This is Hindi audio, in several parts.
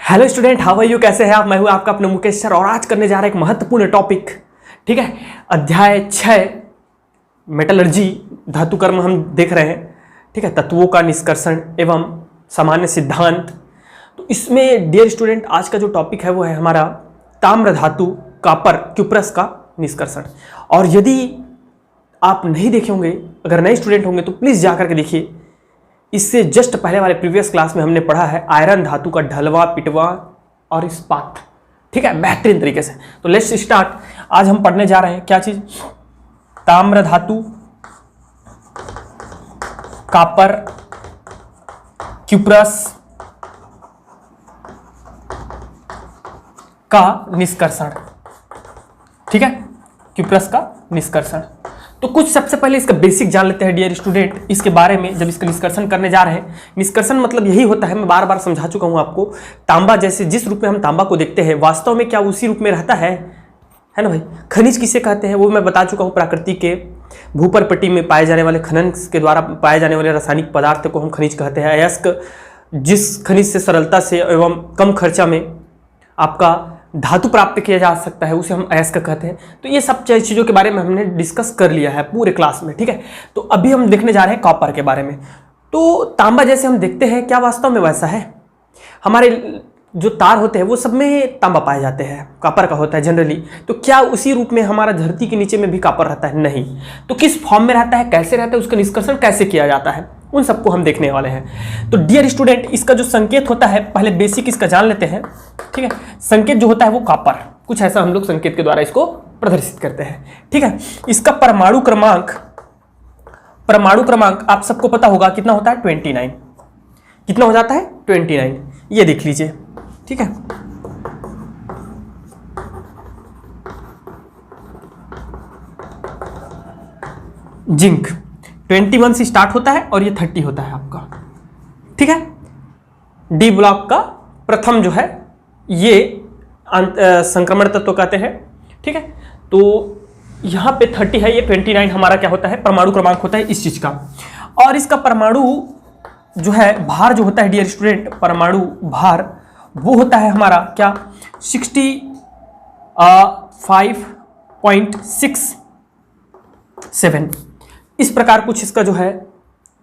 Hello student, how are you? कैसे हैं आप? मैं हूं आपका अपना मुकेश सर और आज करने जा रहा है एक महत्वपूर्ण टॉपिक। ठीक है, अध्याय 6 मेटलर्जी धातु कर्म हम देख रहे हैं। ठीक है, तत्वों का निष्कर्षण एवं सामान्य सिद्धांत। तो इसमें डियर स्टूडेंट आज का जो टॉपिक है वो है हमारा ताम्र धातु कॉपर क्यूप्रस का निष्कर्षण। और यदि आप नहीं देखे होंगे, अगर नए स्टूडेंट होंगे तो प्लीज़ जा करके देखिए। इससे जस्ट पहले वाले प्रीवियस क्लास में हमने पढ़ा है आयरन धातु का ढलवा, पिटवा और इस्पात। ठीक है, बेहतरीन तरीके से। तो लेट्स स्टार्ट। आज हम पढ़ने जा रहे हैं क्या चीज? ताम्र धातु कॉपर क्यूप्रस का निष्कर्षण। ठीक है, क्यूप्रस का निष्कर्षण। तो कुछ सबसे पहले इसका बेसिक जान लेते हैं डियर स्टूडेंट इसके बारे में। जब इसका निष्कर्षण करने जा रहे हैं, निष्कर्षण मतलब यही होता है, मैं बार बार समझा चुका हूं आपको। तांबा जैसे जिस रूप में हम तांबा को देखते हैं, वास्तव में क्या उसी रूप में रहता है ना भाई? खनिज किसे कहते हैं वो मैं बता चुका हूं। प्रकृति के भूपर पट्टी में पाए जाने वाले खनन के द्वारा पाए जाने वाले रासायनिक पदार्थ को हम खनिज कहते हैं। अयस्क जिस खनिज से सरलता से एवं कम खर्चा में आपका धातु प्राप्त किया जा सकता है उसे हम अयस्क कहते हैं। तो ये सब चीज़ों के बारे में हमने डिस्कस कर लिया है पूरे क्लास में। ठीक है, तो अभी हम देखने जा रहे हैं कॉपर के बारे में। तो तांबा जैसे हम देखते हैं, क्या वास्तव में वैसा है? हमारे जो तार होते हैं वो सब में तांबा पाए जाते हैं, कॉपर का होता है जनरली। तो क्या उसी रूप में हमारा धरती के नीचे में भी कॉपर रहता है? नहीं। तो किस फॉर्म में रहता है, कैसे रहता है, उसका निष्कर्षण कैसे किया जाता है, उन सबको हम देखने वाले हैं। तो डियर स्टूडेंट इसका जो संकेत होता है, पहले बेसिक इसका जान लेते हैं। ठीक है, संकेत जो होता है वो कॉपर, कुछ ऐसा हम लोग संकेत के द्वारा इसको प्रदर्शित करते हैं। ठीक है, इसका परमाणु क्रमांक आप सबको पता होगा कितना होता है? 29। कितना हो जाता है? 29। ये देख लीजिए। ठीक है, जिंक 21 से स्टार्ट होता है और ये 30 होता है आपका। ठीक है, डी ब्लॉक का प्रथम जो है ये संक्रमण तत्व कहते हैं। ठीक है, तो यहां पे 30 है, ये 29 हमारा क्या होता है? परमाणु क्रमांक होता है इस चीज का। और इसका परमाणु जो है भार जो होता है डियर स्टूडेंट, परमाणु भार वो होता है हमारा क्या? 65.67। इस प्रकार कुछ इसका जो है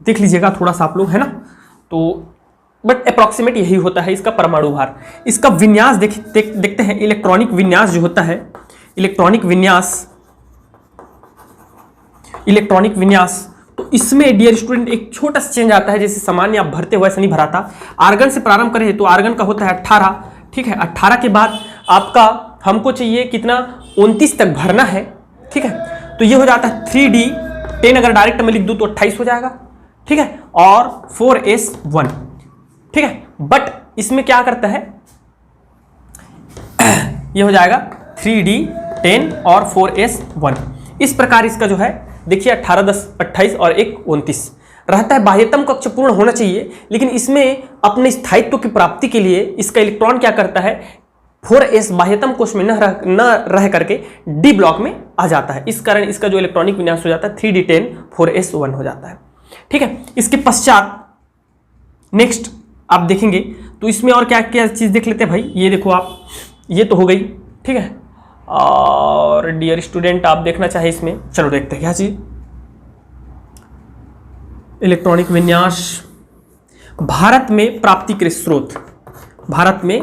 देख लीजिएगा थोड़ा सा आप लोग, है ना? तो बट अप्रॉक्सीमेट यही होता है इसका परमाणु भार। इसका विन्यास देखते हैं। इलेक्ट्रॉनिक विन्यास जो होता है, इलेक्ट्रॉनिक विन्यास तो इसमें डियर स्टूडेंट एक छोटा सा चेंज आता है। जैसे सामान्य आप भरते हुए ऐसा नहीं भराता। आर्गन से प्रारंभ करें तो आर्गन का होता है 18। ठीक है, 18 के बाद आपका हमको चाहिए कितना? 29 तक भरना है। ठीक है, तो ये हो जाता है 3D10। अगर डायरेक्ट में लिख दूं तो 28 हो जाएगा। ठीक है, और 4s1। ठीक है, बट इसमें क्या करता है? ये हो जाएगा 3D10 और 4s1। इस प्रकार इसका जो है देखिए 18, 10, 28 और 1, 29 रहता है। बाह्यतम कक्ष पूर्ण होना चाहिए, लेकिन इसमें अपने स्थायित्व की प्राप्ति के लिए इसका इलेक्ट्रॉन क्या करता है? 4s बाह्यतम कोश में न रह करके डी ब्लॉक में आ जाता है। इस कारण इसका जो इलेक्ट्रॉनिक विन्यास हो जाता है 3D10 4s1 हो जाता है। ठीक है, इसके पश्चात नेक्स्ट आप देखेंगे तो इसमें और क्या क्या चीज देख लेते हैं भाई। ये देखो आप, ये तो हो गई। ठीक है, और डियर स्टूडेंट आप देखना चाहे इसमें, चलो देखते हैं क्या चीज। इलेक्ट्रॉनिक विन्यास भारत में प्राप्ति के स्रोत, भारत में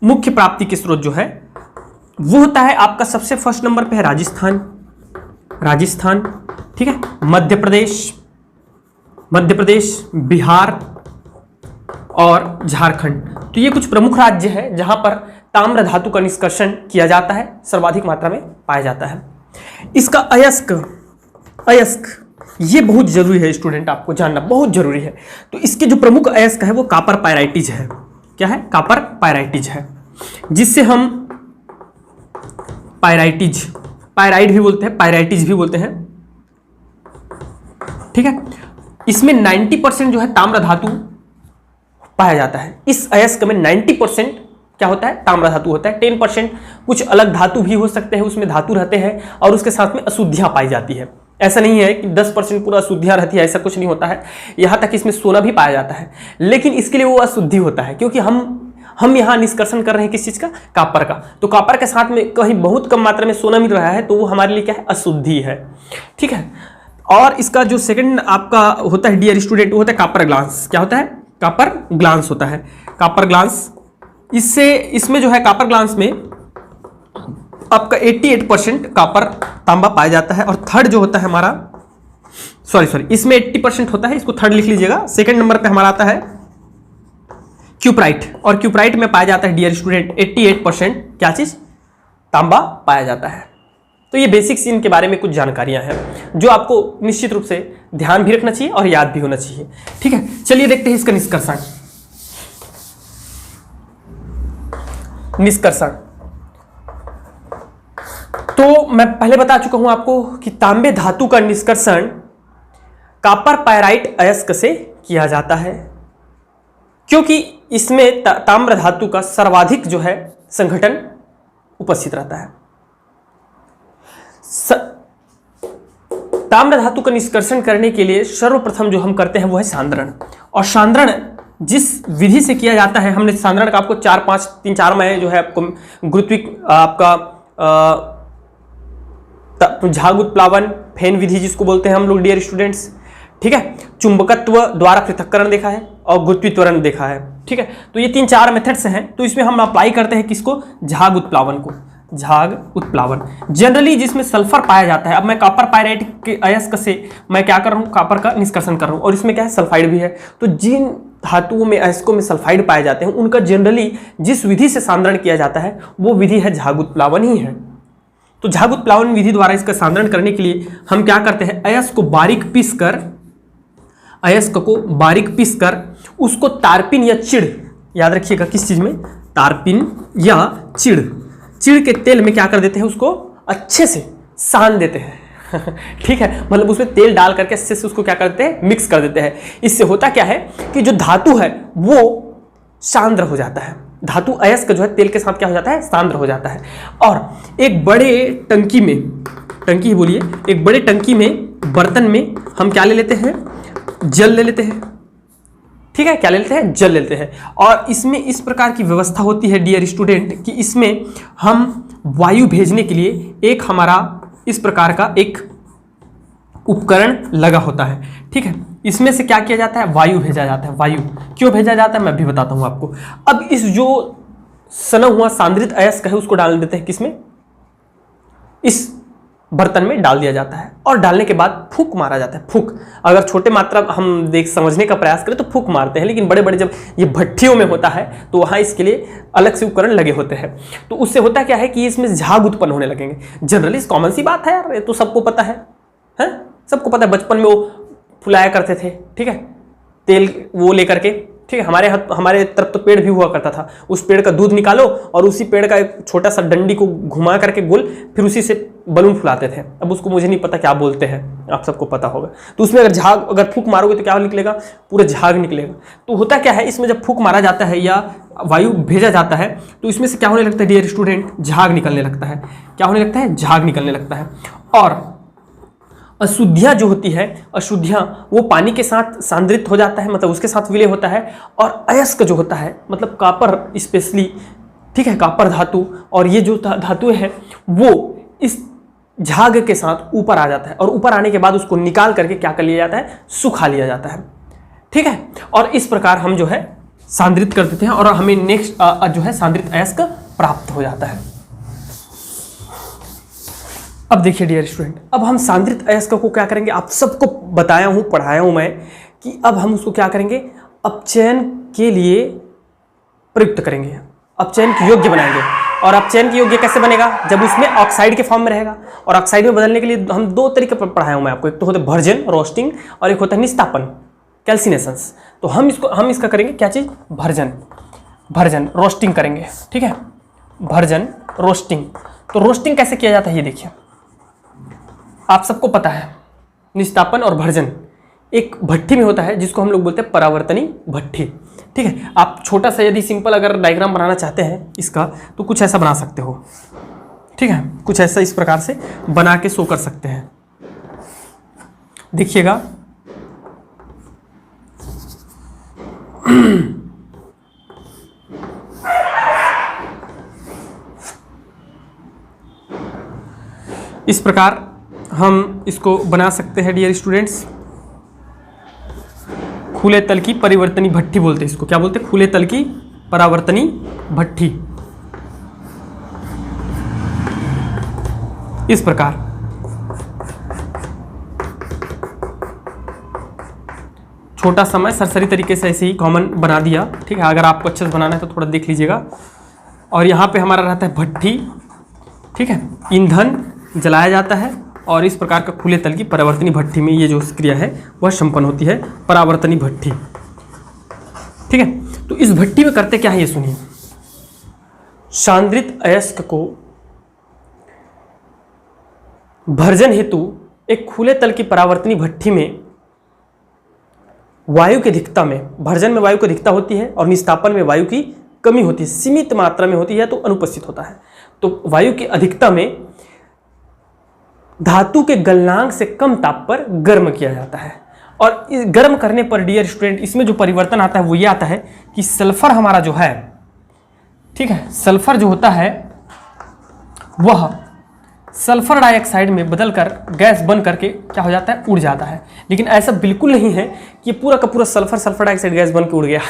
मुख्य प्राप्ति के स्रोत जो है वो होता है आपका सबसे फर्स्ट नंबर पे है राजस्थान। ठीक है, मध्य प्रदेश, बिहार और झारखंड। तो ये कुछ प्रमुख राज्य है जहां पर ताम्र धातु का निष्कर्षण किया जाता है, सर्वाधिक मात्रा में पाया जाता है। इसका अयस्क ये बहुत जरूरी है स्टूडेंट, आपको जानना बहुत जरूरी है। तो इसके जो प्रमुख अयस्क है वो कॉपर पायराइटिज है। क्या है? कॉपर पायराइटिज है, जिससे हम पायराइड भी बोलते हैं, पायराइटिज भी बोलते हैं। ठीक है, इसमें 90% जो है ताम्र धातु पाया जाता है। इस अयस्क में 90% क्या होता है? ताम्र धातु होता है। 10% कुछ अलग धातु भी हो सकते हैं, उसमें धातु रहते हैं और उसके साथ में अशुद्धियां पाई जाती है। ऐसा नहीं है कि 10% पूरा अशुद्धियां रहती है, ऐसा कुछ नहीं होता है। यहाँ तक इसमें सोना भी पाया जाता है, लेकिन इसके लिए वो अशुद्धि होता है, क्योंकि हम यहाँ निष्कर्षण कर रहे हैं किस चीज का, कॉपर का। तो कॉपर के साथ में कहीं बहुत कम मात्रा में सोना मिल रहा है तो वो हमारे लिए क्या है, अशुद्धि है, ठीक है। और इसका जो सेकंड आपका होता है डियर स्टूडेंट, वो होता है कॉपर ग्लास। क्या होता है, कॉपर ग्लास होता है, कॉपर ग्लास। इसमें जो है कॉपर ग्लास में आपका 88% कॉपर तांबा पाया जाता है। और थर्ड जो होता है हमारा, सॉरी इसमें 80% होता है, इसको थर्ड लिख लीजिएगा। सेकंड नंबर पे हमारा आता है क्यूप्राइट, और क्यूप्राइट में पाया जाता है डियर स्टूडेंट 88% क्या चीज, तांबा पाया जाता है। तो ये बेसिक सीन के बारे में कुछ जानकारियां हैं जो आपको निश्चित रूप से ध्यान भी रखना चाहिए और याद भी होना चाहिए, ठीक है। चलिए देखते हैं इसका निष्कर्षण। तो मैं पहले बता चुका हूं आपको कि तांबे धातु का निष्कर्षण कॉपर पायराइट अयस्क से किया जाता है, क्योंकि इसमें ताम्र धातु का सर्वाधिक जो है संघटन उपस्थित रहता है। ताम्र धातु का निष्कर्षण करने के लिए सर्वप्रथम जो हम करते हैं वो है सांद्रण। और सांद्रण जिस विधि से किया जाता है, हमने सांद्रण का आपको 4 में जो है आपको गुरुत्विक आपका झाग उत्प्लावन, फेन विधि जिसको बोलते हैं हम लोग डियर स्टूडेंट्स, ठीक है। चुंबकत्व द्वारा पृथक्करण देखा है और गुरुत्वीकरण देखा है, ठीक है। तो ये 3-4 मेथड्स हैं। तो इसमें हम अप्लाई करते हैं किसको, झाग उत्प्लावन को, झाग उत्प्लावन जनरली जिसमें सल्फर पाया जाता है। अब मैं कॉपर पायराइट के अयस्क से मैं क्या कर रहा हूँ, कॉपर का निष्कर्षण कर रहा हूँ, और इसमें क्या है, सल्फाइड भी है। तो जिन धातुओं में अयस्कों में सल्फाइड पाए जाते हैं उनका जनरली जिस विधि से सांद्रण किया जाता है वो विधि है झाग उत्प्लावन ही है। तो झाग उत्प्लावन विधि द्वारा इसका सांद्रण करने के लिए हम क्या करते हैं, अयस्क को बारीक पीसकर उसको तारपीन या चिड़, याद रखिएगा किस चीज में, तारपीन या चिड़ के तेल में क्या कर देते हैं, उसको अच्छे से सान देते हैं ठीक है, मतलब उसमें तेल डाल करके अच्छे से उसको क्या करते हैं, मिक्स कर देते हैं। इससे होता क्या है कि जो धातु है वो सांद्र हो जाता है, धातु अयस्क जो है तेल के साथ क्या हो जाता है, सांद्र हो जाता है। और एक बड़े टंकी में, टंकी ही बोलिए, एक बड़े टंकी में बर्तन में हम क्या ले लेते हैं, जल ले लेते हैं, ठीक है। क्या ले लेते हैं, जल ले लेते हैं। और इसमें इस प्रकार की व्यवस्था होती है डियर स्टूडेंट कि इसमें हम वायु भेजने के लिए एक हमारा इस प्रकार का एक उपकरण लगा होता है, ठीक है। इसमें से क्या किया जाता है, वायु भेजा जाता है। वायु क्यों भेजा जाता है मैं भी बताता हूं आपको। अब इस जो सना हुआ सांद्रित अयस्क है उसको डाल देते हैं किसमें, इस बर्तन में डाल दिया जाता है। और डालने के बाद फूंक मारा जाता है। फूंक, अगर छोटे मात्रा हम समझने का प्रयास करें तो फूंक मारते हैं, लेकिन बड़े बड़े जब ये भट्टियों में होता है तो वहाँ इसके लिए अलग से उपकरण लगे होते हैं। तो उससे होता क्या है कि इसमें झाग उत्पन्न होने लगेंगे। जनरली कॉमन सी बात है यार, ये तो सबको पता है, सबको पता है। बचपन में वो फुलाया करते थे, ठीक है, तेल वो लेकर के, ठीक है। हमारे तरफ तो पेड़ भी हुआ करता था, उस पेड़ का दूध निकालो और उसी पेड़ का एक छोटा सा डंडी को घुमा करके गोल, फिर उसी से बलून फुलाते थे। अब उसको मुझे नहीं पता क्या बोलते हैं, आप सबको पता होगा। तो उसमें अगर फूंक मारोगे तो क्या निकलेगा, पूरा झाग निकलेगा। तो होता क्या है, इसमें जब फूंक मारा जाता है या वायु भेजा जाता है तो इसमें से क्या होने लगता है डियर स्टूडेंट, झाग निकलने लगता है। क्या होने लगता है, झाग निकलने लगता है। और अशुद्धियाँ जो होती है, अशुद्धियाँ वो पानी के साथ सांद्रित हो जाता है, मतलब उसके साथ विलय होता है। और अयस्क जो होता है, मतलब कॉपर स्पेशली, ठीक है, कॉपर धातु और ये जो धातु है वो इस झाग के साथ ऊपर आ जाता है। और ऊपर आने के बाद उसको निकाल करके क्या कर लिया जाता है, सुखा लिया जाता है, ठीक है। और इस प्रकार हम जो है सांद्रित कर देते हैं और हमें नेक्स्ट जो है सांद्रित अयस्क प्राप्त हो जाता है। अब देखिए डियर स्टूडेंट, अब हम सांद्रित अयस्क को क्या करेंगे, आप सबको बताया हूं, पढ़ाया हूं मैं कि अब हम उसको क्या करेंगे, अपचयन के लिए प्रयुक्त करेंगे, अपचयन के योग्य बनाएंगे। और अपचयन के योग्य कैसे बनेगा, जब उसमें ऑक्साइड के फॉर्म में रहेगा। और ऑक्साइड में बदलने के लिए हम 2 तरीके पढ़ाया हूं मैं आपको, एक तो होता है भर्जन, रोस्टिंग, और एक होता है निस्तापन, कैल्सिनेशंस। तो हम इसका करेंगे क्या चीज, भर्जन रोस्टिंग करेंगे, ठीक है, भर्जन रोस्टिंग। तो रोस्टिंग कैसे किया जाता है ये देखिए, आप सबको पता है निस्तापन और भर्जन एक भट्टी में होता है जिसको हम लोग बोलते हैं परावर्तनी भट्टी, ठीक है। आप छोटा सा यदि सिंपल अगर डायग्राम बनाना चाहते हैं इसका तो कुछ ऐसा बना सकते हो, ठीक है, कुछ ऐसा इस प्रकार से बना के शो कर सकते हैं। देखिएगा इस प्रकार हम इसको बना सकते हैं डियर स्टूडेंट्स। खुले तल की परिवर्तनी भट्ठी बोलते हैं इसको। क्या बोलते हैं? खुले तल की परावर्तनी भट्ठी। इस प्रकार छोटा सा मैं सरसरी तरीके से ऐसे ही कॉमन बना दिया, ठीक है। अगर आपको अच्छे से बनाना है तो थोड़ा देख लीजिएगा। और यहाँ पे हमारा रहता है भट्ठी, ठीक है। ईंधन जलाया जाता है और इस प्रकार का खुले तल की परावर्तनी भट्ठी में ये जो क्रिया है वह संपन्न होती है, परावर्तनी भट्ठी, ठीक है। तो इस भट्ठी में करते क्या है ये सुनिए। सांद्रित अयस्क को भर्जन हेतु एक खुले तल की परावर्तनी भट्ठी में वायु की अधिकता में, भर्जन में वायु की अधिकता होती है और निस्तापन में वायु की कमी होती है, सीमित मात्रा में होती है तो अनुपस्थित होता है। तो वायु की अधिकता में धातु के गलनांक से कम ताप पर गर्म किया जाता है। और इस गर्म करने पर डियर स्टूडेंट इसमें जो परिवर्तन आता है वो ये आता है कि सल्फर हमारा जो है, ठीक है, सल्फर जो होता है वह सल्फर डाइऑक्साइड में बदलकर गैस बन करके क्या हो जाता है? उड़ जाता है। लेकिन ऐसा बिल्कुल नहीं है कि पूरा का पूरा सल्फर डाइऑक्साइड गैस बन के उड़ गया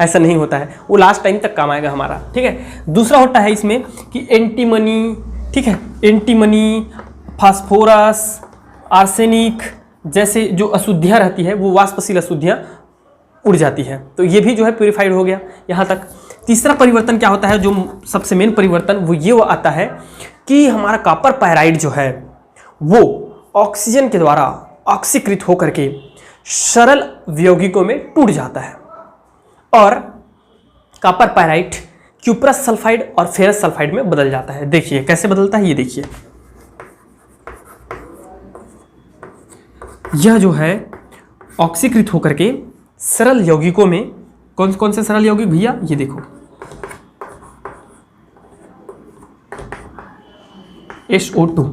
ऐसा नहीं होता है, वो लास्ट टाइम तक काम आएगा हमारा, ठीक है। दूसरा होता है इसमें कि एंटीमनी, ठीक है, एंटीमनी, फास्फोरस, आर्सेनिक जैसे जो अशुद्धियाँ रहती है वो वाष्पशील अशुद्धियाँ उड़ जाती है। तो ये भी जो है प्योरीफाइड हो गया यहाँ तक। तीसरा परिवर्तन क्या होता है, जो सबसे मेन परिवर्तन वो ये आता है कि हमारा कॉपर पायराइड जो है वो ऑक्सीजन के द्वारा ऑक्सीकृत होकर के सरल यौगिकों में टूट जाता है और कॉपर पायराइड क्यूप्रस सल्फाइड और फेरस सल्फाइड में बदल जाता है। देखिए कैसे बदलता है, ये देखिए। यह जो है ऑक्सीकृत होकर के सरल यौगिकों में, कौन कौन से सरल यौगिक भैया, ये देखो SO2,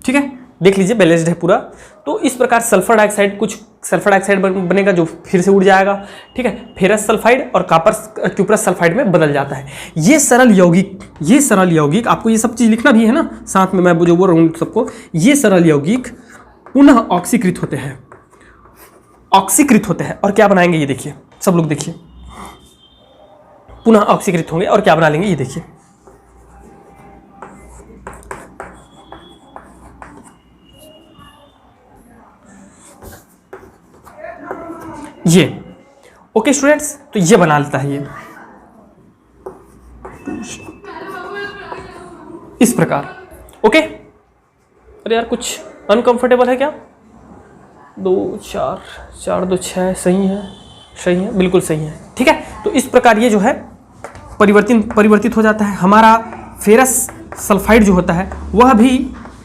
ठीक है, देख लीजिए बैलेंस्ड है पूरा। तो इस प्रकार सल्फर डाइऑक्साइड, कुछ सल्फर डाइऑक्साइड बनेगा जो फिर से उड़ जाएगा, ठीक है, फेरस सल्फाइड और कॉपर क्यूप्रस सल्फाइड में बदल जाता है। ये सरल यौगिक आपको ये सब चीज लिखना भी है ना साथ में, मैं जो बोल रहा हूँ सबको, ये सरल यौगिक पुनः ऑक्सीकृत होते हैं और क्या बनाएंगे ये देखिए, सब लोग देखिए, पुनः ऑक्सीकृत होंगे और क्या बना लेंगे ये देखिए। ये ओके स्टूडेंट्स, तो ये बना लेता है ये इस प्रकार, ओके। अरे यार कुछ अनकंफर्टेबल है क्या? 2 4 4 2 6 सही है, बिल्कुल सही है, ठीक है। तो इस प्रकार ये जो है परिवर्तित हो जाता है। हमारा फेरस सल्फाइड जो होता है वह भी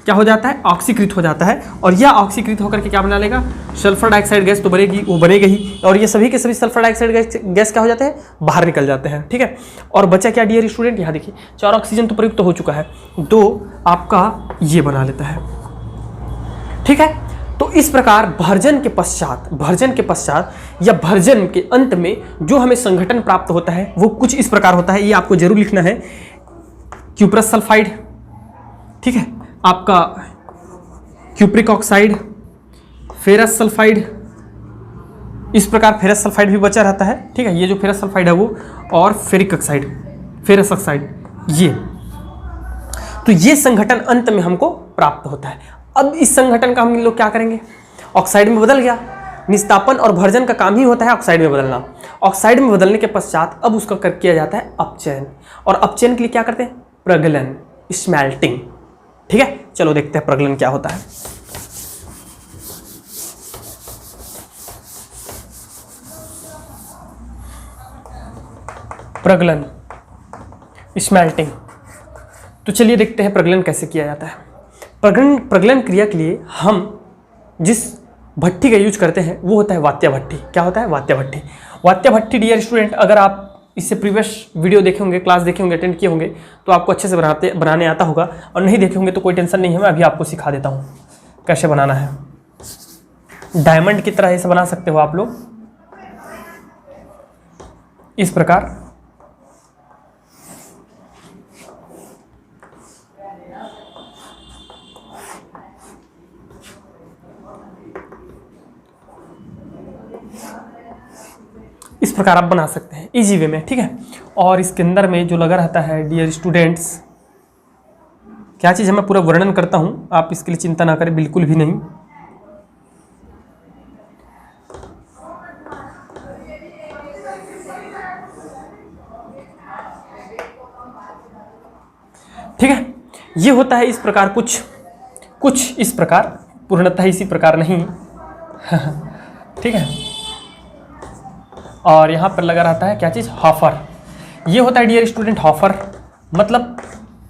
क्या हो जाता है? ऑक्सीकृत हो जाता है और यह ऑक्सीकृत होकर के क्या बना लेगा? सल्फर डाइऑक्साइड गैस तो बनेगी, वो बनेगा ही, और ये सभी के सभी सल्फर डाइऑक्साइड गैस क्या हो जाते हैं? बाहर निकल जाते हैं, ठीक है। और बचा क्या डियर स्टूडेंट? यहाँ देखिए 4 ऑक्सीजन तो प्रयुक्त हो चुका है, 2 आपका ये बना लेता है, ठीक है। तो इस प्रकार भर्जन के पश्चात या भर्जन के अंत में जो हमें संघटन प्राप्त होता है वो कुछ इस प्रकार होता है। ये आपको जरूर लिखना है। क्यूप्रस सल्फाइड, ठीक है, आपका क्यूप्रिक ऑक्साइड, फेरस सल्फाइड, इस प्रकार फेरस सल्फाइड भी बचा रहता है, ठीक है। ये जो फेरस सल्फाइड है वो, और फेरिक ऑक्साइड, फेरस ऑक्साइड, ये तो ये संघटन अंत में हमको प्राप्त होता है। अब इस संघटन का हम लोग क्या करेंगे? ऑक्साइड में बदल गया। निस्तापन और भर्जन का काम ही होता है ऑक्साइड में बदलना। ऑक्साइड में बदलने के पश्चात अब उसका किया जाता है अपचयन, और अपचयन के लिए क्या करते हैं? प्रगलन, स्मेल्टिंग, ठीक है। चलो देखते हैं प्रगलन क्या होता है। प्रगलन, स्मेल्टिंग, तो चलिए देखते हैं प्रगलन कैसे किया जाता है। प्रगलन क्रिया के लिए हम जिस भट्टी का यूज करते हैं वो होता है वात्या भट्टी। क्या होता है? वात्या भट्टी। वात्या भट्टी डियर स्टूडेंट, अगर आप इससे प्रीवियस वीडियो देखे होंगे, क्लास देखे होंगे, अटेंड किए होंगे तो आपको अच्छे से बनाने आता होगा, और नहीं देखे होंगे तो कोई टेंशन नहीं है, मैं अभी आपको सिखा देता हूँ कैसे बनाना है। डायमंड की तरह ऐसे बना सकते हो आप लोग इस प्रकार। प्रकार आप बना सकते हैं इजी वे में, ठीक है। और इसके अंदर में जो लगा रहता है डियर स्टूडेंट्स, क्या चीज़ है मैं पूरा वर्णन करता हूँ, आप इसके लिए चिंता ना करें, बिल्कुल भी नहीं। ठीक है, ये होता है इस प्रकार, कुछ इस प्रकार, पूर्णतः इसी प्रकार नहीं ठीक है। और यहाँ पर लगा रहता है क्या चीज़, हॉफर। ये होता है डियर स्टूडेंट हॉफर, मतलब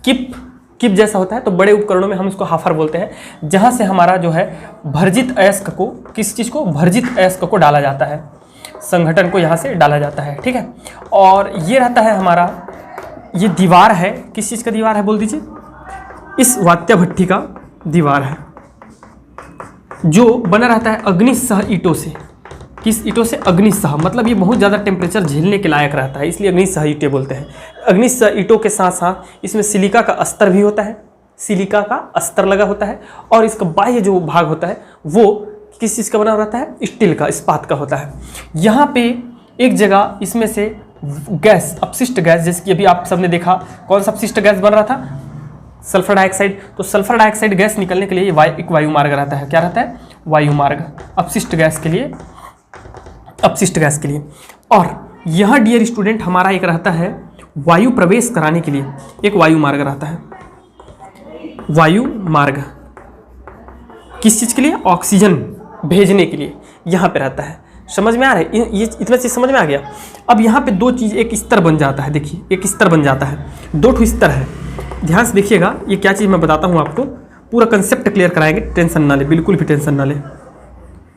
किप जैसा होता है, तो बड़े उपकरणों में हम इसको हॉफर बोलते हैं, जहाँ से हमारा जो है भर्जित अयस्क को, किस चीज़ को, भर्जित अयस्क को डाला जाता है, संगठन को यहाँ से डाला जाता है, ठीक है। और ये रहता है हमारा, ये दीवार है, किस चीज़ का दीवार है बोल दीजिए, इस वात्या भट्टी का दीवार है, जो बना रहता है अग्निसह ईंटों से। किस ईंटों से, अग्निसह, मतलब ये बहुत ज़्यादा टेम्परेचर झेलने के लायक रहता है, इसलिए अग्निसह ईंटें बोलते हैं। अग्निसह ईंटों के साथ साथ इसमें सिलिका का अस्तर भी होता है, सिलिका का अस्तर लगा होता है, और इसका बाह्य जो भाग होता है वो किस चीज़ का बना रहता है, स्टील का, इस्पात का होता है। यहाँ पे एक जगह इसमें से गैस, अपशिष्ट गैस, जैसे कि अभी आप सबने देखा, कौन सा अपशिष्ट गैस बन रहा था, सल्फर डाइऑक्साइड। तो सल्फर डाइऑक्साइड गैस निकलने के लिए ये एक वायु मार्ग रहता है, क्या रहता है, वायु मार्ग, अपशिष्ट गैस के लिए, अपशिष्ट गैस के लिए। और यह डियर स्टूडेंट हमारा एक रहता है वायु प्रवेश कराने के लिए एक वायु मार्ग रहता है, वायु मार्ग, किस चीज़ के लिए, ऑक्सीजन भेजने के लिए यहाँ पे रहता है। समझ में आ रहा है, ये इतना चीज़ समझ में आ गया। अब यहाँ पे दो चीज़, एक स्तर बन जाता है, देखिए एक स्तर बन जाता है, दो ठो स्तर है, ध्यान से देखिएगा। ये क्या चीज़ मैं बताता हूँ आपको, पूरा कंसेप्ट क्लियर कराएंगे, टेंशन ना ले, बिल्कुल भी टेंशन ना ले।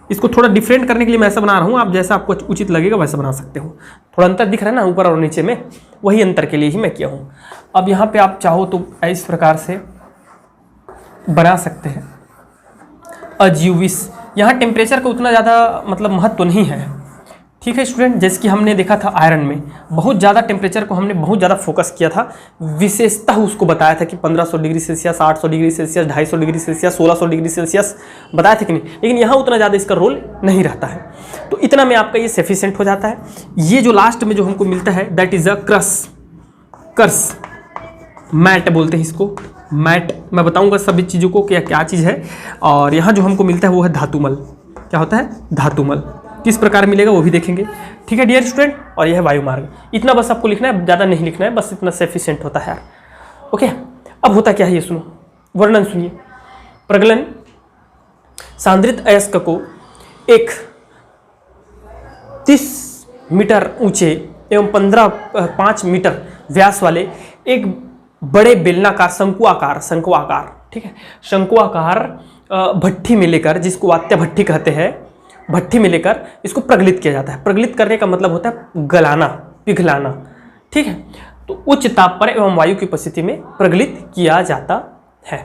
इसको थोड़ा डिफरेंट करने के लिए मैं ऐसा बना रहा हूँ, आप जैसा आपको उचित लगेगा वैसा बना सकते हो। थोड़ा अंतर दिख रहा है ना ऊपर और नीचे में, वही अंतर के लिए ही मैं किया हूँ। अब यहाँ पे आप चाहो तो इस प्रकार से बना सकते हैं, अज यू विश। यहाँ टेम्परेचर का उतना ज़्यादा मतलब महत्व तो नहीं है, ठीक है स्टूडेंट। जैसे कि हमने देखा था आयरन में बहुत ज़्यादा टेम्परेचर को हमने बहुत ज़्यादा फोकस किया था, विशेषतः उसको बताया था कि 1500 degree Celsius, 800 degree Celsius, 250 degree Celsius, 1600 degree Celsius बताया था कि नहीं, लेकिन यहाँ उतना ज़्यादा इसका रोल नहीं रहता है। तो इतना में आपका ये सफिशिएंट हो जाता है। ये जो लास्ट में जो हमको मिलता है दैट इज़ अ कर्स मैट बोलते हैं इसको, मैट। मैं बताऊँगा सभी चीज़ों को क्या चीज़ है। और यहाँ जो हमको मिलता है वो है धातुमल। क्या होता है, धातुमल। किस प्रकार मिलेगा वो भी देखेंगे, ठीक है डियर स्टूडेंट। और यह है वायुमार्ग। इतना बस आपको लिखना है, ज़्यादा नहीं लिखना है, बस इतना सफिशिएंट होता है यार, ओके। अब होता क्या है ये सुनो, वर्णन सुनिए। प्रगलन सांद्रित अयस्क को एक 30 मीटर ऊंचे एवं 5 मीटर व्यास वाले एक बड़े बेलनाकार शंकुआकार, ठीक है, शंकुआकार भट्ठी में लेकर, जिसको वात्या भट्ठी कहते हैं, भट्ठी में लेकर इसको प्रज्वलित किया जाता है। प्रज्वलित करने का मतलब होता है गलाना, पिघलाना, ठीक है। तो उच्च ताप पर एवं वायु की उपस्थिति में प्रज्वलित किया जाता है।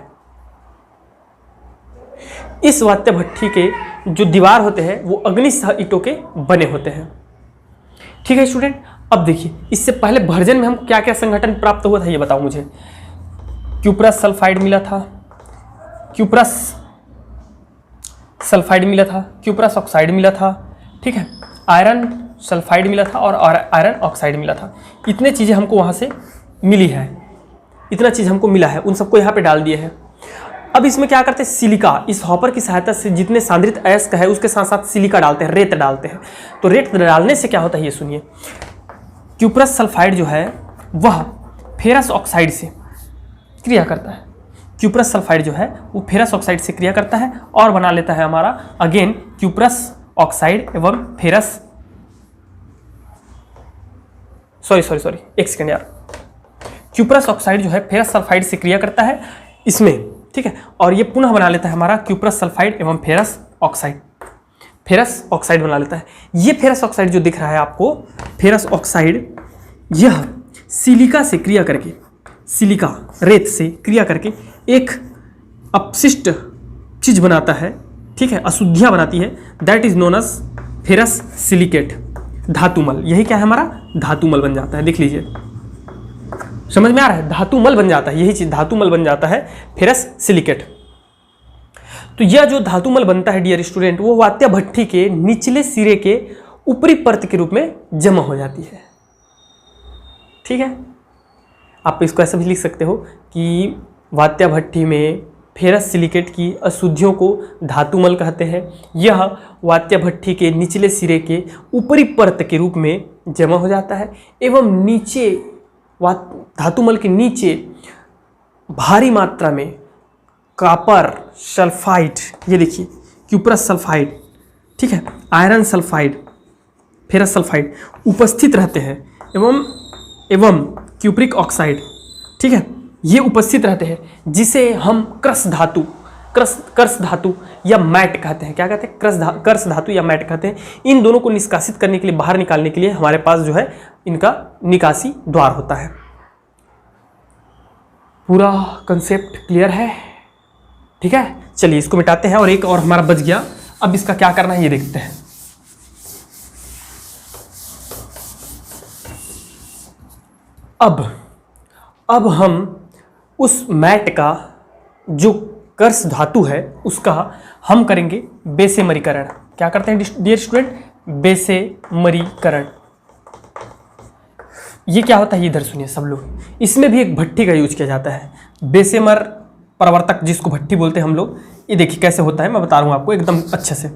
इस वात्या भट्ठी के जो दीवार होते हैं वो अग्निसह ईंटों के बने होते हैं, ठीक है स्टूडेंट। अब देखिए, इससे पहले वर्जन में हमको क्या क्या संगठन प्राप्त हुआ था ये बताओ मुझे। क्यूप्रस सल्फाइड मिला था, क्यूप्रस सल्फाइड मिला था, क्यूप्रस ऑक्साइड मिला था, ठीक है, आयरन सल्फाइड मिला था और आयरन ऑक्साइड मिला था। इतने चीज़ें हमको वहाँ से मिली है, इतना चीज़ हमको मिला है, उन सबको यहाँ पे डाल दिए हैं। अब इसमें क्या करते हैं, सिलिका, इस हॉपर की सहायता से जितने सांद्रित अयस्क है उसके साथ साथ सिलिका डालते हैं, रेत डालते हैं। तो रेत डालने से क्या होता है ये सुनिए। क्यूप्रस सल्फाइड जो है वह फेरस ऑक्साइड से क्रिया करता है, क्यूप्रस सल्फाइड जो है वो फेरस ऑक्साइड से क्रिया करता है और बना लेता है हमारा अगेन क्यूप्रस ऑक्साइड एवं फेरस, सॉरी एक सेकेंड यार, क्यूप्रस ऑक्साइड जो है फेरस सल्फाइड से क्रिया करता है इसमें, ठीक है, और ये पुनः बना लेता है हमारा क्यूप्रस सल्फाइड एवं फेरस ऑक्साइड, फेरस ऑक्साइड बना लेता है। ये फेरस ऑक्साइड जो दिख रहा है आपको, फेरस ऑक्साइड, यह सिलिका से क्रिया करके, सिलिका रेत से क्रिया करके एक अपशिष्ट चीज बनाता है, ठीक है, अशुद्धियां बनाती है, that is known as ferrous silicate, धातुमल। यही क्या है हमारा, धातुमल बन जाता है। देख लीजिए, समझ में आ रहा है, धातुमल बन जाता है, यही चीज धातुमल बन जाता है, फेरस सिलिकेट। तो यह जो धातुमल बनता है डियर स्टूडेंट, वो वात्या भट्ठी के निचले सिरे के ऊपरी परत के रूप में जमा हो जाती है। ठीक है, आप इसको ऐसा भी लिख सकते हो कि वात्या भट्ठी में फेरस सिलिकेट की अशुद्धियों को धातुमल कहते हैं। यह वात्या भट्ठी के निचले सिरे के ऊपरी परत के रूप में जमा हो जाता है एवं नीचे धातुमल के नीचे भारी मात्रा में कॉपर सल्फाइड, ये देखिए क्यूप्रस सल्फाइड, ठीक है, आयरन सल्फाइड, फेरस सल्फाइड उपस्थित रहते हैं एवं क्यूप्रिक ऑक्साइड, ठीक है, ये उपस्थित रहते हैं, जिसे हम क्रस धातु या मैट कहते हैं। क्या कहते हैं? क्रस धातु या मैट कहते हैं। इन दोनों को निष्कासित करने के लिए, बाहर निकालने के लिए हमारे पास जो है इनका निकासी द्वार होता है। पूरा कंसेप्ट क्लियर है? ठीक है, चलिए इसको मिटाते हैं और एक और हमारा बच गया। अब इसका क्या करना है ये देखते हैं। अब हम उस मैट का जो कर्स धातु है उसका हम करेंगे बेसेमरीकरण। क्या करते हैं डियर स्टूडेंट? बेसेमरीकरण। ये क्या होता है इधर सुनिए सब लोग। इसमें भी एक भट्ठी का यूज किया जाता है, बेसेमर प्रवर्तक जिसको भट्ठी बोलते हैं हम लोग। ये देखिए कैसे होता है, मैं बता रहा हूँ आपको एकदम अच्छे से।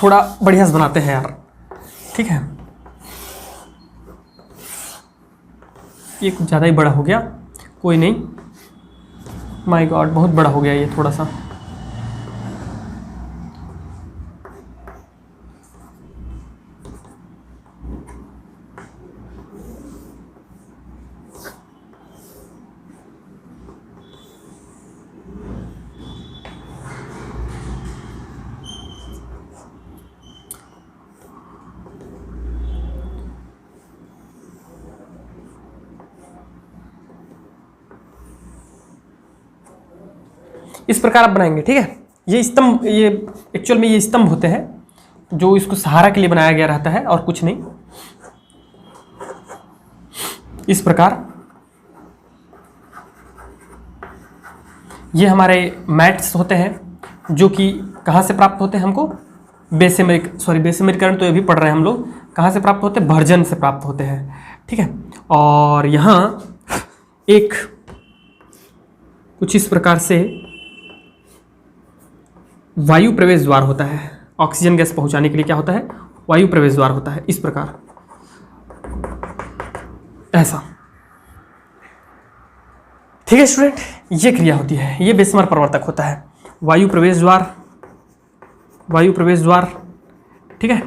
थोड़ा बढ़िया से बनाते हैं यार, ठीक है। ये कुछ ज़्यादा ही बड़ा हो गया, कोई नहीं, माय गॉड बहुत बड़ा हो गया ये थोड़ा सा। इस प्रकार आप बनाएंगे, ठीक है। ये स्तंभ, ये एक्चुअल में ये स्तंभ होते हैं जो इसको सहारा के लिए बनाया गया रहता है और कुछ नहीं। इस प्रकार ये हमारे मैट्स होते हैं जो कि कहाँ से प्राप्त होते हैं हमको? बेसेमरीकरण तो ये भी पढ़ रहे हैं हम लोग। कहाँ से प्राप्त होते हैं? भर्जन से प्राप्त होते हैं, ठीक है। और यहाँ एक कुछ इस प्रकार से वायु प्रवेश द्वार होता है। ऑक्सीजन गैस पहुंचाने के लिए क्या होता है? वायु प्रवेश द्वार होता है। इस प्रकार ऐसा, ठीक है स्टूडेंट, ये क्रिया होती है। ये बेसेमर प्रवर्तक होता है, वायु प्रवेश द्वार, ठीक है।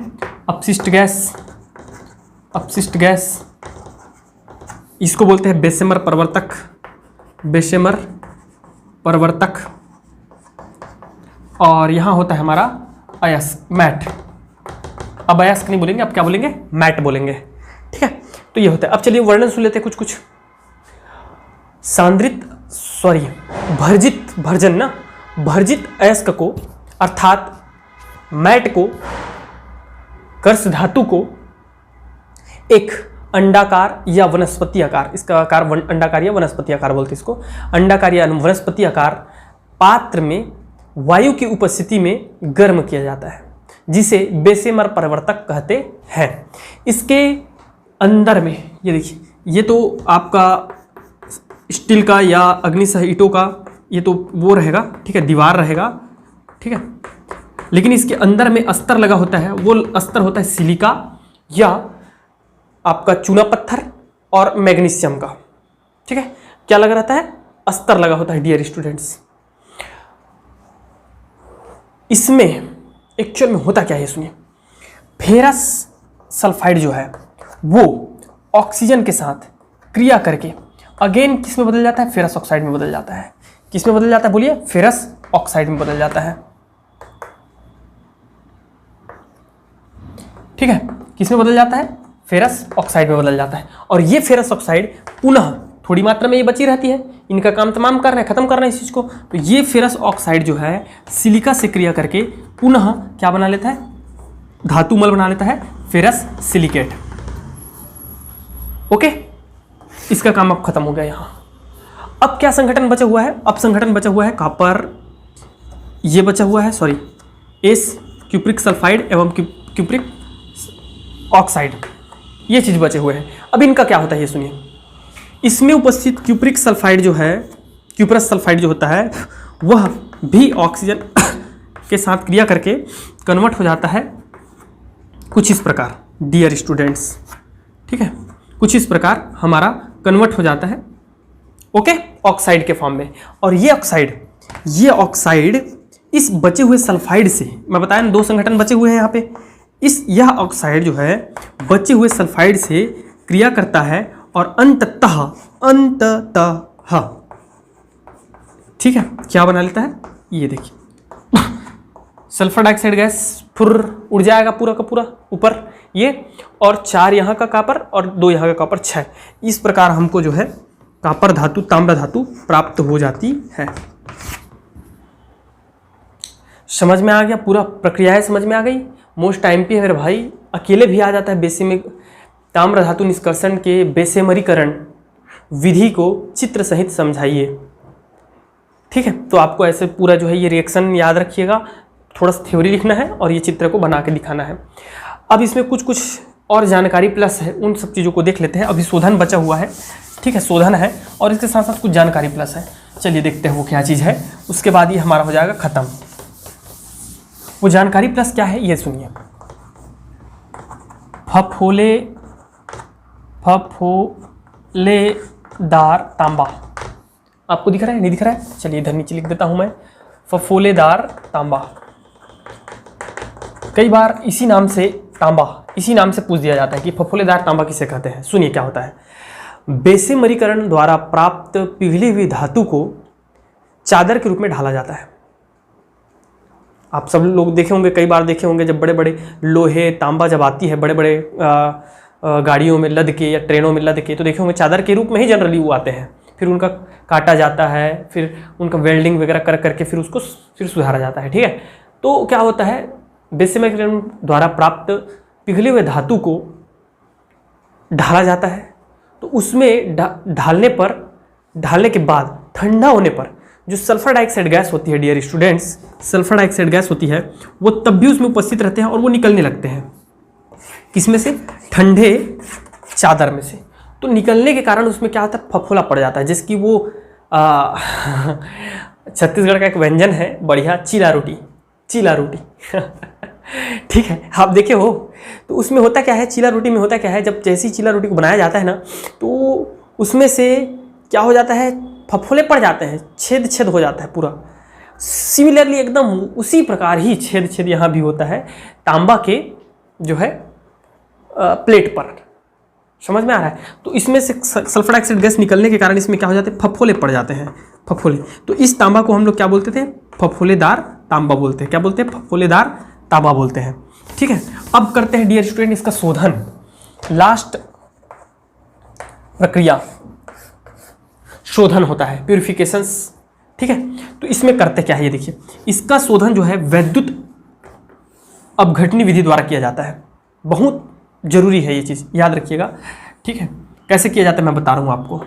अपशिष्ट गैस इसको बोलते हैं बेसेमर प्रवर्तक। और यहाँ होता है हमारा अयस्क, मैट। अब अयस्क नहीं बोलेंगे, अब क्या बोलेंगे? मैट बोलेंगे, ठीक है। तो ये होता है। अब चलिए वर्णन सुन लेते हैं कुछ। भर्जित अयस्क को अर्थात मैट को, कर्स धातु को एक अंडाकार या वनस्पति आकार, इसका आकार अंडाकार या वनस्पति आकार बोलते हैं इसको, अंडाकार या वनस्पति आकार पात्र में वायु की उपस्थिति में गर्म किया जाता है, जिसे बेसेमर प्रवर्तक कहते हैं। इसके अंदर में ये देखिए, ये तो आपका स्टील का या अग्निसह ईंटों का ये तो वो रहेगा, ठीक है, दीवार रहेगा, ठीक है। लेकिन इसके अंदर में अस्तर लगा होता है, वो अस्तर होता है सिलिका या आपका चूना पत्थर और मैग्नीशियम का, ठीक है। क्या लगा रहता है? अस्तर लगा होता है डियर स्टूडेंट्स। इसमें एक्चुअल में होता क्या है सुनिए। फेरस सल्फाइड जो है वो ऑक्सीजन के साथ क्रिया करके अगेन किस में बदल जाता है? फेरस ऑक्साइड में बदल जाता है। किस में बदल जाता है बोलिए? फेरस ऑक्साइड में बदल जाता है, ठीक है। किस में बदल जाता है? फेरस ऑक्साइड में बदल जाता है। और ये फेरस ऑक्साइड पुनः थोड़ी मात्रा में ये बची रहती है, इनका काम तमाम कर रहे हैं, खत्म कर रहे हैं इस चीज को। तो ये फेरस ऑक्साइड जो है सिलिका से क्रिया करके पुनः क्या बना लेता है? धातुमल बना लेता है, फेरस सिलिकेट। ओके, इसका काम अब खत्म हो गया। यहां अब क्या संगठन बचा हुआ है? अब संगठन बचा हुआ है कॉपर, ये बचा हुआ है, सॉरी एस क्यूप्रिक सल्फाइड एवं क्यूप्रिक ऑक्साइड, ये चीज़ बचे हुए हैं। अब इनका क्या होता है ये सुनिए। इसमें उपस्थित क्यूप्रिक सल्फाइड जो है, क्यूप्रस सल्फाइड जो होता है, वह भी ऑक्सीजन के साथ क्रिया करके कन्वर्ट हो जाता है कुछ इस प्रकार, डियर स्टूडेंट्स, ठीक है, कुछ इस प्रकार हमारा कन्वर्ट हो जाता है, ओके, ऑक्साइड के फॉर्म में। और ये ऑक्साइड इस बचे हुए सल्फाइड से, मैं बताया ना 2 संगठन बचे हुए हैं यहाँ पे, यह ऑक्साइड जो है बचे हुए सल्फाइड से क्रिया करता है और अंततः ठीक है क्या बना लेता है, ये देखिए सल्फर डाइऑक्साइड गैस फुर उड़ जाएगा पूरा का पूरा ऊपर ये, और 4 यहाँ का कॉपर और 2 यहाँ का कॉपर, 6, इस प्रकार हमको जो है कॉपर धातु, ताम्र धातु प्राप्त हो जाती है। समझ में आ गया, पूरा प्रक्रियाएं समझ में आ गई। मोस्ट टाइम पे है मेरे भाई, अकेले भी आ जाता है बेसिक ताम्र धातु निष्कर्षण के बेसेमरीकरण विधि को चित्र सहित समझाइए, ठीक है। तो आपको ऐसे पूरा जो है ये रिएक्शन याद रखिएगा, थोड़ा सा थ्योरी लिखना है और ये चित्र को बना के दिखाना है। अब इसमें कुछ और जानकारी प्लस है, उन सब चीज़ों को देख लेते हैं। अभी शोधन बचा हुआ है, ठीक है, शोधन है और इसके साथ साथ कुछ जानकारी प्लस है। चलिए देखते हैं वो क्या चीज़ है, उसके बाद ये हमारा हो जाएगा ख़त्म। वो जानकारी प्लस क्या है ये सुनिए। फफोलेदार तांबा, आपको दिख रहा है, नहीं दिख रहा है, चलिए इधर नीचे लिख देता हूं मैं, फफोलेदार तांबा। कई बार इसी नाम से पूछ दिया जाता है कि फफोलेदार तांबा किसे कहते हैं। सुनिए क्या होता है। बेसेमरीकरण द्वारा प्राप्त पिघली हुई धातु को चादर के रूप में ढाला जाता है। आप सब लोग देखे होंगे, कई बार देखे होंगे, जब बड़े बड़े लोहे तांबा जब आती है बड़े बड़े गाड़ियों में लद के या ट्रेनों में लद के, तो देखे होंगे चादर के रूप में ही जनरली वो आते हैं। फिर उनका काटा जाता है, फिर उनका वेल्डिंग वगैरह कर करके फिर उसको फिर सुधारा जाता है, ठीक है। तो क्या होता है, बेसेमरीकरण द्वारा प्राप्त पिघले हुए धातु को ढाला जाता है। तो उसमें ढालने के बाद ठंडा होने पर जो सल्फर डाइऑक्साइड गैस होती है, dear students, sulphur dioxide gas होती है, वो तब भी उसमें उपस्थित रहते हैं और वो निकलने लगते हैं। किसमें से? ठंडे चादर में से। तो निकलने के कारण उसमें क्या होता है, फफोला पड़ जाता है, जिसकी वो छत्तीसगढ़ का एक व्यंजन है बढ़िया, चीला रोटी ठीक है, आप देखे हो। तो उसमें होता क्या है, चीला रोटी में होता क्या है, जब जैसी चीला रोटी को बनाया जाता है ना, तो उसमें से क्या हो जाता है, फफोले पड़ जाते हैं, छेद हो जाता है पूरा। सिमिलरली एकदम उसी प्रकार ही छेद यहाँ भी होता है तांबा के जो है प्लेट पर। समझ में आ रहा है? तो इसमें से सल्फर डाइऑक्साइड गैस निकलने के कारण इसमें क्या हो जाते हैं, फफोले पड़ जाते हैं, फफोले। तो इस तांबा को हम लोग क्या बोलते थे, फफोलेदार तांबा बोलते हैं। क्या बोलते हैं? फफोलेदार तांबा बोलते हैं, ठीक है। अब करते हैं डियर स्टूडेंट इसका शोधन, लास्ट प्रक्रिया शोधन होता है, प्यूरिफिकेशंस, ठीक है। तो इसमें करते क्या है ये देखिए, इसका शोधन जो है वैद्युत अपघटनी विधि द्वारा किया जाता है। बहुत जरूरी है ये चीज़, याद रखिएगा, ठीक है। कैसे किया जाता है मैं बता रहा हूँ आपको।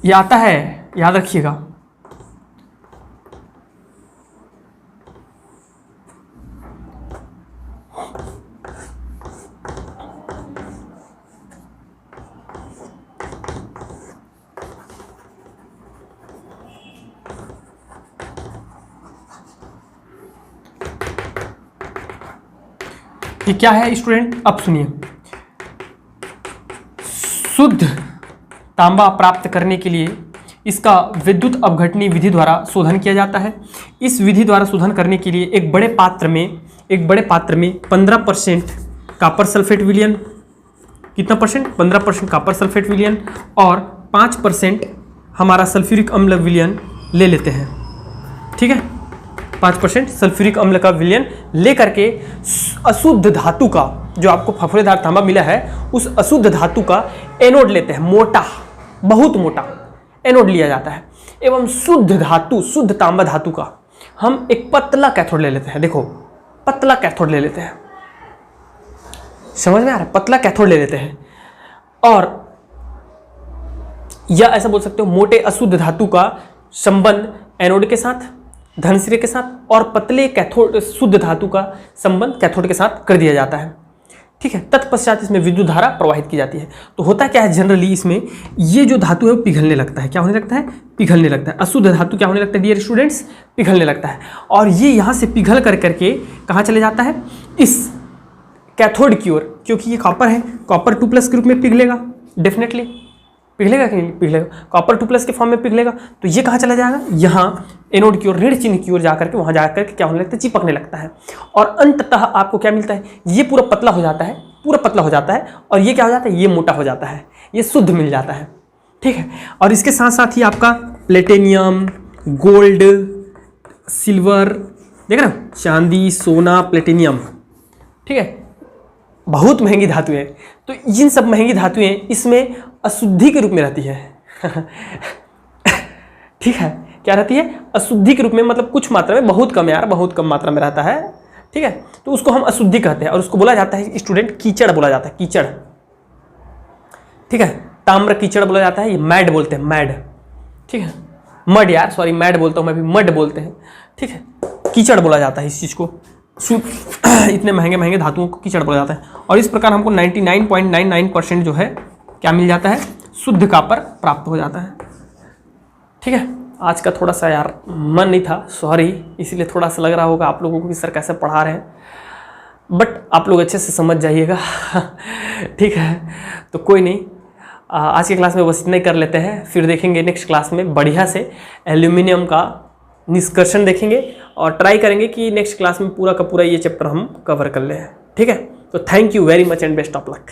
ये आता है, याद रखिएगा, ये क्या है स्टूडेंट, अब सुनिए। शुद्ध तांबा प्राप्त करने के लिए इसका विद्युत अपघटनी विधि द्वारा शोधन किया जाता है। इस विधि द्वारा शोधन करने के लिए एक बड़े पात्र में 15% कॉपर सल्फेट विलयन, कितना परसेंट, 15% कॉपर सल्फेट विलयन और 5% हमारा सल्फ्यूरिक अम्ल विलयन ले लेते हैं, ठीक है। 5% सल्फ्यूरिक अम्ल का विलयन ले करके अशुद्ध धातु का, जो आपको फफोलेदार तांबा मिला है, उस अशुद्ध धातु का एनोड लेते हैं, मोटा, बहुत मोटा एनोड लिया जाता है, एवं शुद्ध धातु, शुद्ध तांबा धातु का हम एक पतला कैथोड ले लेते हैं। देखो, पतला कैथोड ले लेते हैं, समझ में आ रहा है, पतला कैथोड ले लेते हैं। और या ऐसा बोल सकते हो मोटे अशुद्ध धातु का संबंध एनोड के साथ, धन सिरे के साथ, और पतले कैथोड शुद्ध धातु का संबंध कैथोड के साथ कर दिया जाता है। ठीक है, तत्पश्चात इसमें विद्युत धारा प्रवाहित की जाती है। तो होता क्या है जनरली इसमें, ये जो धातु है वो पिघलने लगता है। क्या होने लगता है? पिघलने लगता है। अशुद्ध धातु क्या होने लगता है डियर स्टूडेंट्स? पिघलने लगता है। और ये यहाँ से पिघल कर करके कहाँ चले जाता है? इस कैथोड की ओर, क्योंकि ये कॉपर है, कॉपर 2+ के रूप में पिघलेगा, डेफिनेटली पिघलेगा कि नहीं पिघलेगा, कॉपर 2+ के फॉर्म में पिघलेगा। तो ये कहाँ चला जाएगा? यहाँ एनोड की ओर, ऋण चिन्ह की ओर जाकर के वहाँ जाकर के क्या होने लगता है? चिपकने लगता है। और अंततः आपको क्या मिलता है? ये पूरा पतला हो जाता है, पूरा पतला हो जाता है, और ये क्या हो जाता है? ये मोटा हो जाता है, ये शुद्ध मिल जाता है। ठीक है, और इसके साथ साथ ही आपका प्लेटिनियम, गोल्ड, सिल्वर, देख रहे हो, चांदी, सोना, प्लेटिनियम, ठीक है, बहुत महंगी धातुएं। तो इन सब महंगी धातुएं इसमें अशुद्धि के रूप में रहती है। ठीक है, क्या रहती है? अशुद्धि के रूप में, मतलब कुछ मात्रा में, बहुत कम यार, बहुत कम मात्रा में रहता है। ठीक है, तो उसको हम अशुद्धि कहते हैं, और उसको बोला जाता है स्टूडेंट कीचड़ बोला जाता है, कीचड़। ठीक है, ताम्र कीचड़ बोला जाता है, ये मैड बोलते हैं, मैड। ठीक है, मड यार, सॉरी मैड बोलता हूँ मैं भी, मड बोलते हैं। ठीक है, कीचड़ बोला जाता है इस चीज़ को, इतने महंगे महंगे धातुओं को कीचड़ बोला जाता है। और इस प्रकार हमको 99.99% जो है क्या मिल जाता है? शुद्ध कॉपर प्राप्त हो जाता है। ठीक है, आज का थोड़ा सा यार मन नहीं था, सॉरी, इसलिए थोड़ा सा लग रहा होगा आप लोगों को कि सर कैसे पढ़ा रहे हैं, बट आप लोग अच्छे से समझ जाइएगा। ठीक है, तो कोई नहीं, आज की क्लास में बस इतना ही कर लेते हैं, फिर देखेंगे नेक्स्ट क्लास में बढ़िया से एल्यूमिनियम का निष्कर्षण देखेंगे, और ट्राई करेंगे कि नेक्स्ट क्लास में पूरा का पूरा ये चैप्टर हम कवर कर लें। ठीक है, तो thank you very much and best of luck.